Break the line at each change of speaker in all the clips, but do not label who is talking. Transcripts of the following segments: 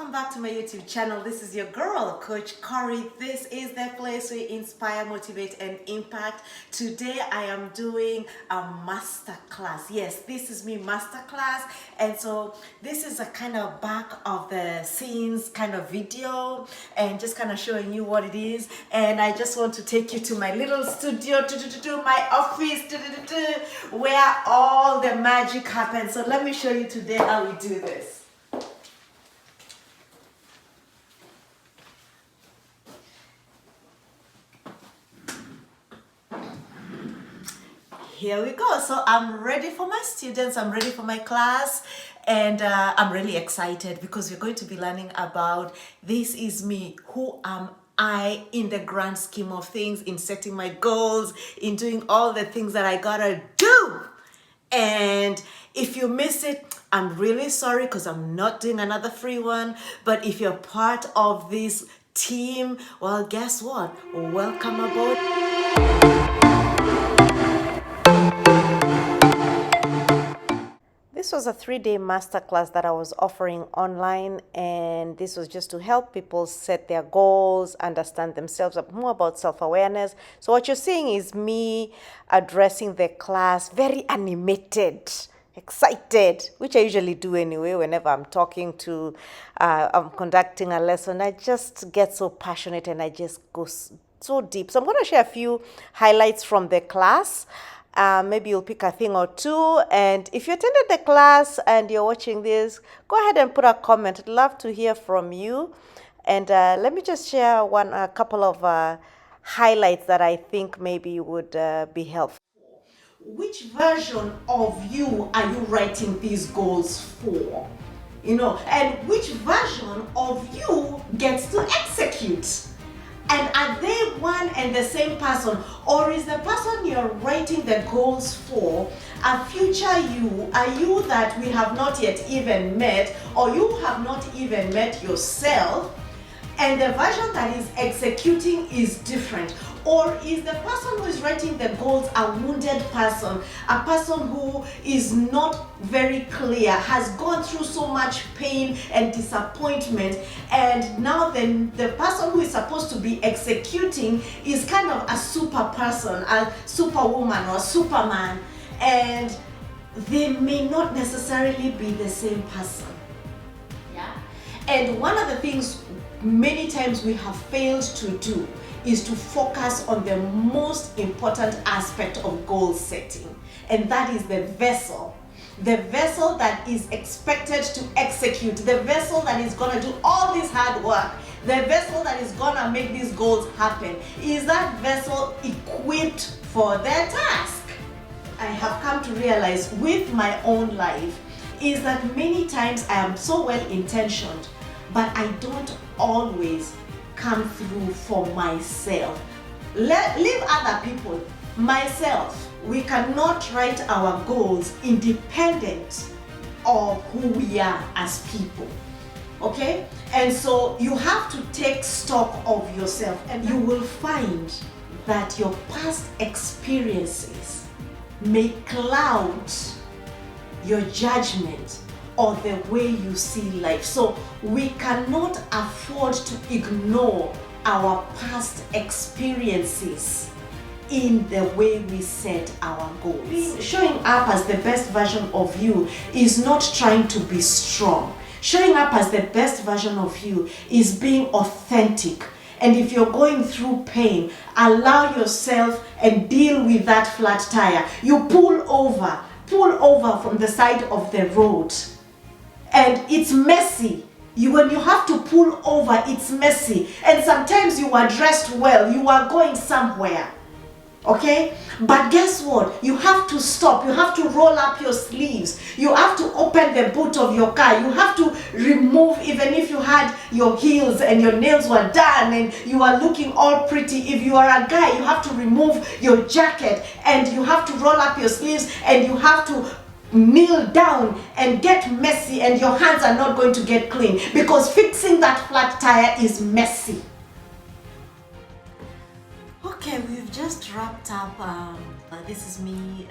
welcome back to my YouTube channel. This is your girl, Coach Corey. This is the place where we inspire, motivate, and impact. Today I am doing a masterclass. Yes, this is Me Masterclass. And so this is a kind of back of the scenes kind of video and just kind of showing you what it is. And I just want to take you to my little studio, to my office, where all the magic happens. So let me show you today how we do this. Here we go. So I'm ready for my students, I'm ready for my class, and I'm really excited because we're going to be learning about this is me, who am I in the grand scheme of things, in setting my goals, in doing all the things that I gotta do. And if you miss it, I'm really sorry because I'm not doing another free one. But if you're part of this team, well, guess what? Welcome aboard. This was a 3-day masterclass that I was offering online, and this was just to help people set their goals, understand themselves, more about self-awareness. So what you're seeing is me addressing the class, very animated, excited, which I usually do anyway whenever I'm I'm conducting a lesson. I just get so passionate and I just go so deep. So I'm going to share a few highlights from the class. Maybe you'll pick a thing or two. And if you attended the class and you're watching this, go ahead and put a comment. I'd love to hear from you. And let me just share a couple of highlights that I think maybe would be helpful. Which version of you are you writing these goals for? And which version of you gets to execute? And are they one and the same person? Or is the person you're writing the goals for a future you, a you that we have not yet even met, or you have not even met yourself, and the version that is executing is different? Or is the person who is writing the goals a wounded person, a person who is not very clear, has gone through so much pain and disappointment, and now then the person who is supposed to be executing is kind of a super person, a superwoman or superman, and they may not necessarily be the same person. Yeah. And one of the things many times we have failed to do is to focus on the most important aspect of goal setting, and that is the vessel that is expected to execute, the vessel that is going to do all this hard work, the vessel that is going to make these goals happen. Is that vessel equipped for their task? I have come to realize with my own life is that many times I am so well intentioned, but I don't always come through for myself. Leave other people. Myself, we cannot write our goals independent of who we are as people. Okay? And so you have to take stock of yourself, and you will find that your past experiences may cloud your judgment or the way you see life. So we cannot afford to ignore our past experiences in the way we set our goals. Showing up as the best version of you is not trying to be strong. Showing up as the best version of you is being authentic. And if you're going through pain, allow yourself and deal with that flat tire. You pull over from the side of the road. And it's messy. When you have to pull over, it's messy. And sometimes you are dressed well, you are going somewhere. Okay? But guess what? You have to stop. You have to roll up your sleeves. You have to open the boot of your car. You have to remove, even if you had your heels and your nails were done and you are looking all pretty. If you are a guy, you have to remove your jacket and you have to roll up your sleeves and you have to kneel down and get messy, and your hands are not going to get clean because fixing that flat tire is messy. Okay, we've just wrapped up This Is Me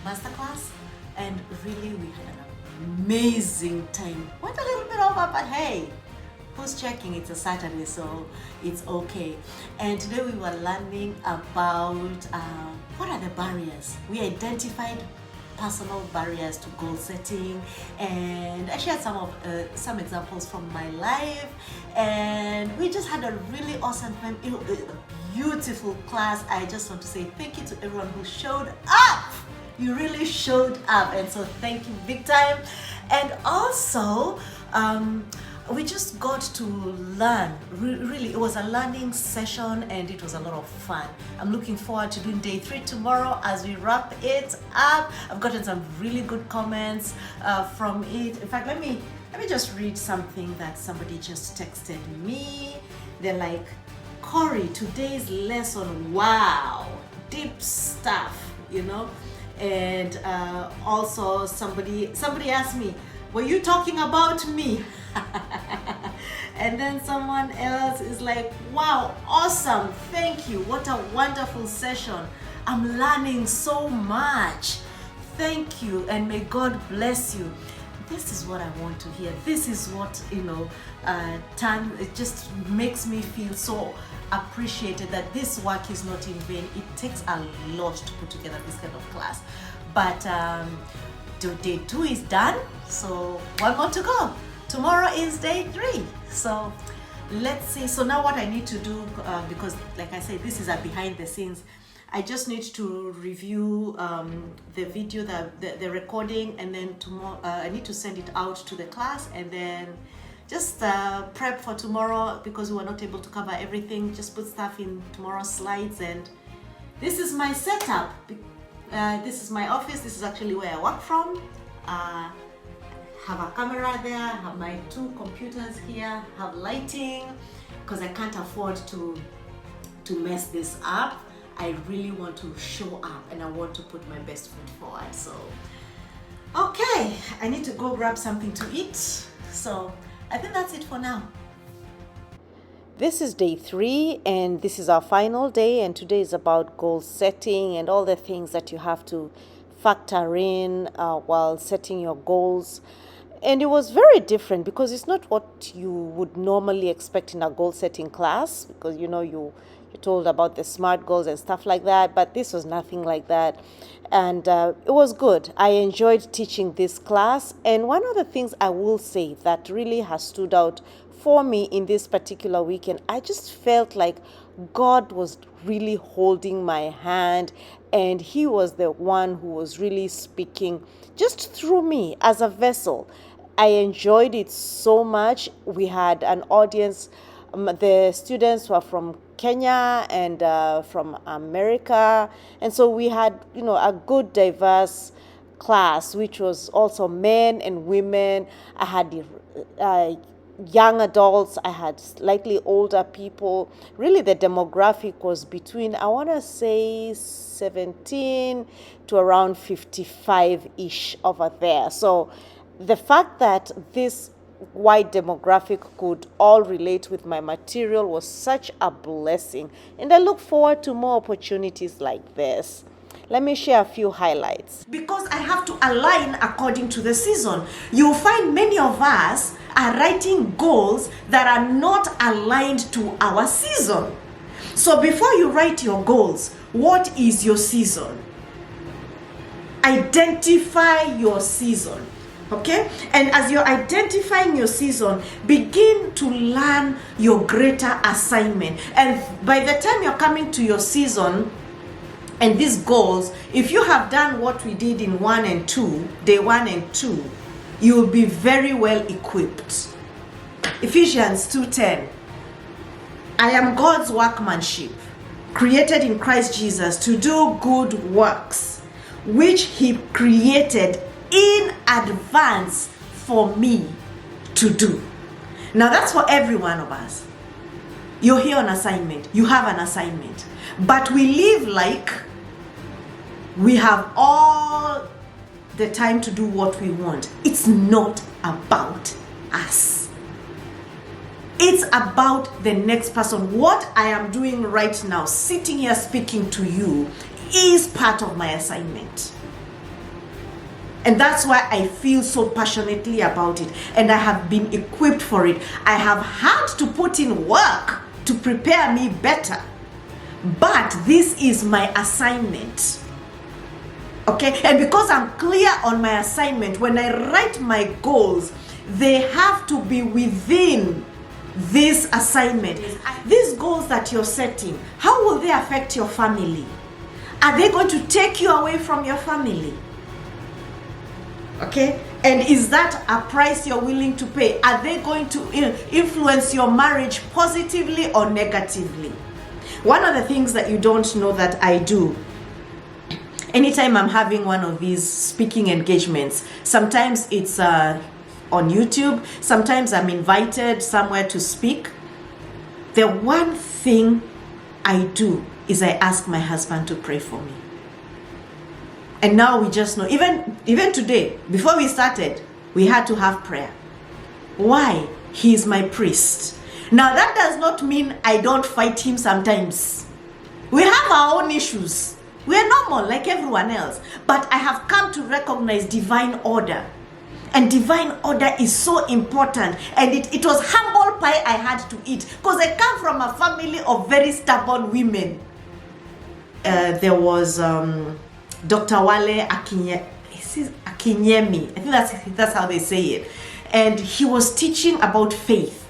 Masterclass, and really we had an amazing time. Went a little bit over, but hey, who's checking? It's a Saturday, so it's okay. And today we were learning about what are the barriers. We identified personal barriers to goal setting, and I shared some examples from my life, and we just had a really awesome time, beautiful class. I just want to say thank you to everyone who showed up. You really showed up, and so thank you big time. And also we just got to learn. Really, it was a learning session and it was a lot of fun. I'm looking forward to doing day 3 tomorrow as we wrap it up. I've gotten some really good comments from it. In fact, let me just read something that somebody just texted me. They're like, Corey, today's lesson, wow, deep stuff, you know. And also somebody asked me, were you talking about me? And then someone else is like, wow, awesome, thank you, what a wonderful session, I'm learning so much, thank you, and may God bless you. This is what I want to hear. This is what, you know, it just makes me feel so appreciated that this work is not in vain. It takes a lot to put together this kind of class. But day 2 is done, so one more to go. Tomorrow is day 3. So let's see. So now what I need to do, because like I said, this is a behind the scenes, I just need to review the video, the recording, and then tomorrow I need to send it out to the class, and then just prep for tomorrow, because we were not able to cover everything. Just put stuff in tomorrow's slides. And this is my setup. This is my office. This is actually where I work from. Have a camera there, have my 2 computers here, have lighting, because I can't afford to mess this up. I really want to show up and I want to put my best foot forward. So, okay, I need to go grab something to eat. So I think that's it for now. This is day 3 and this is our final day, and today is about goal setting and all the things that you have to factor in while setting your goals. And it was very different because it's not what you would normally expect in a goal setting class, because you know you're told about the SMART goals and stuff like that, but this was nothing like that. And it was good. I enjoyed teaching this class. And one of the things I will say that really has stood out for me in this particular weekend, I just felt like God was really holding my hand, and He was the one who was really speaking just through me as a vessel. I enjoyed it so much. We had an audience. The students were from Kenya and from America, and so we had, you know, a good diverse class, which was also men and women. I had young adults, I had slightly older people. Really, the demographic was between, I want to say, 17 to around 55-ish over there. So the fact that this wide demographic could all relate with my material was such a blessing, and I look forward to more opportunities like this. Let me share a few highlights. Because I have to align according to the season. You'll find many of us are writing goals that are not aligned to our season. So before you write your goals, what is your season? Identify your season. Okay? And as you're identifying your season, begin to learn your greater assignment. And by the time you're coming to your season and these goals, if you have done what we did in 1 and 2, day 1 and 2, you will be very well equipped. Ephesians 2:10. I am God's workmanship, created in Christ Jesus to do good works, which He created in advance for me to do. Now that's for every one of us. You're here on assignment. You have an assignment. But we live like we have all the time to do what we want. It's not about us. It's about the next person. What I am doing right now, sitting here speaking to you, is part of my assignment. And that's why I feel so passionately about it. And I have been equipped for it. I have had to put in work to prepare me better. But this is my assignment. Okay? And because I'm clear on my assignment, when I write my goals, they have to be within this assignment. These goals that you're setting, how will they affect your family? Are they going to take you away from your family? Okay, and is that a price you're willing to pay? Are they going to influence your marriage positively or negatively? One of the things that you don't know that I do, anytime I'm having one of these speaking engagements, sometimes it's on YouTube, sometimes I'm invited somewhere to speak. The one thing I do is I ask my husband to pray for me. And now we just know, even today, before we started, we had to have prayer. Why? He is my priest. Now that does not mean I don't fight him sometimes. We have our own issues. We are normal like everyone else. But I have come to recognize divine order. And divine order is so important. And it was humble pie I had to eat. Because I come from a family of very stubborn women. There was Dr. Wale Akinyemi. I think that's how they say it. And he was teaching about faith,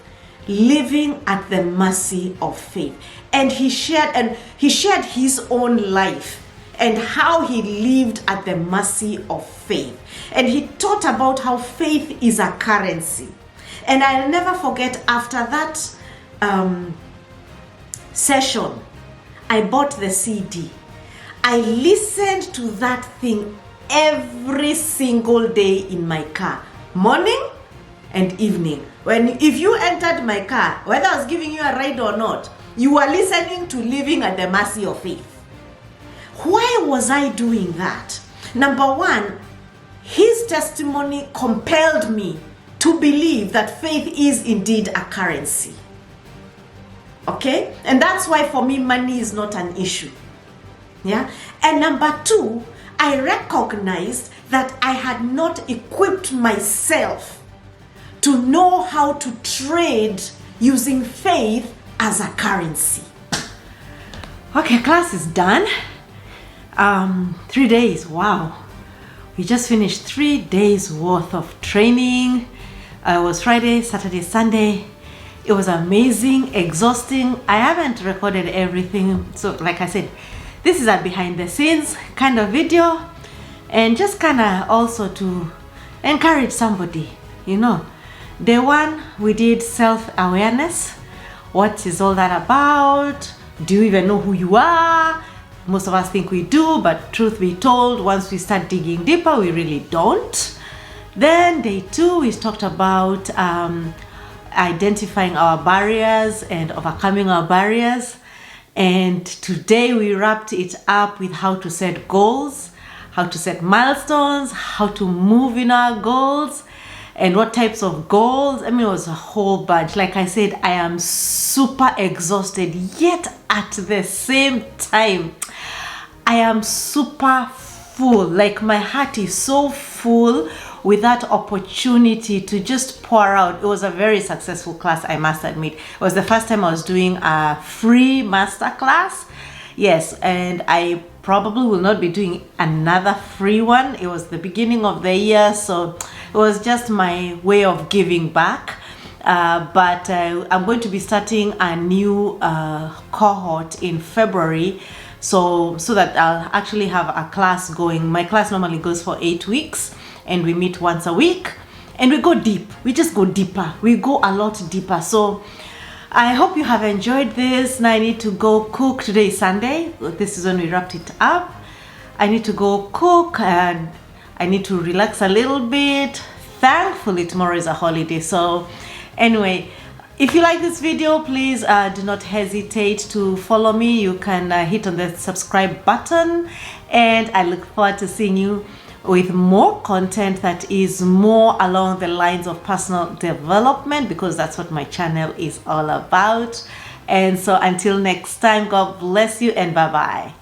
living at the mercy of faith. And he shared his own life and how he lived at the mercy of faith. And he taught about how faith is a currency. And I'll never forget, after that session, I bought the CD. I listened to that thing every single day in my car, morning and evening. If you entered my car, whether I was giving you a ride or not, you were listening to Living at the Mercy of Faith. Why was I doing that? Number one, his testimony compelled me to believe that faith is indeed a currency. Okay? And that's why for me, money is not an issue. Yeah. And number two, I recognized that I had not equipped myself to know how to trade using faith as a currency. Okay, class is done. 3 days. Wow. We just finished 3 days worth of training. It was Friday, Saturday, Sunday. It was amazing, exhausting. I haven't recorded everything. So like I said, this is a behind the scenes kind of video, and just kind of also to encourage somebody, you know. Day one, we did self-awareness. What is all that about? Do you even know who you are? Most of us think we do, but truth be told, once we start digging deeper, we really don't. Then day two, we talked about identifying our barriers and overcoming our barriers. And today we wrapped it up with how to set goals, how to set milestones, how to move in our goals, and what types of goals. I mean, it was a whole bunch. Like I said, I am super exhausted, yet at the same time, I am super full. Like my heart is so full with that opportunity to just pour out. It was a very successful class, I must admit. It was the first time I was doing a free masterclass. Yes, and I probably will not be doing another free one. It was the beginning of the year, so it was just my way of giving back. But I'm going to be starting a new cohort in February, so that I'll actually have a class going. My class normally goes for 8 weeks, and we meet once a week, and we go deep. We just go deeper. We go a lot deeper. So I hope you have enjoyed this. Now I need to go cook. Today is Sunday. This is when we wrapped it up. I need to go cook, and I need to relax a little bit. Thankfully, tomorrow is a holiday. So anyway, if you like this video, please do not hesitate to follow me. You can hit on the subscribe button, and I look forward to seeing you with more content that is more along the lines of personal development, because that's what my channel is all about. And so until next time, God bless you and bye-bye.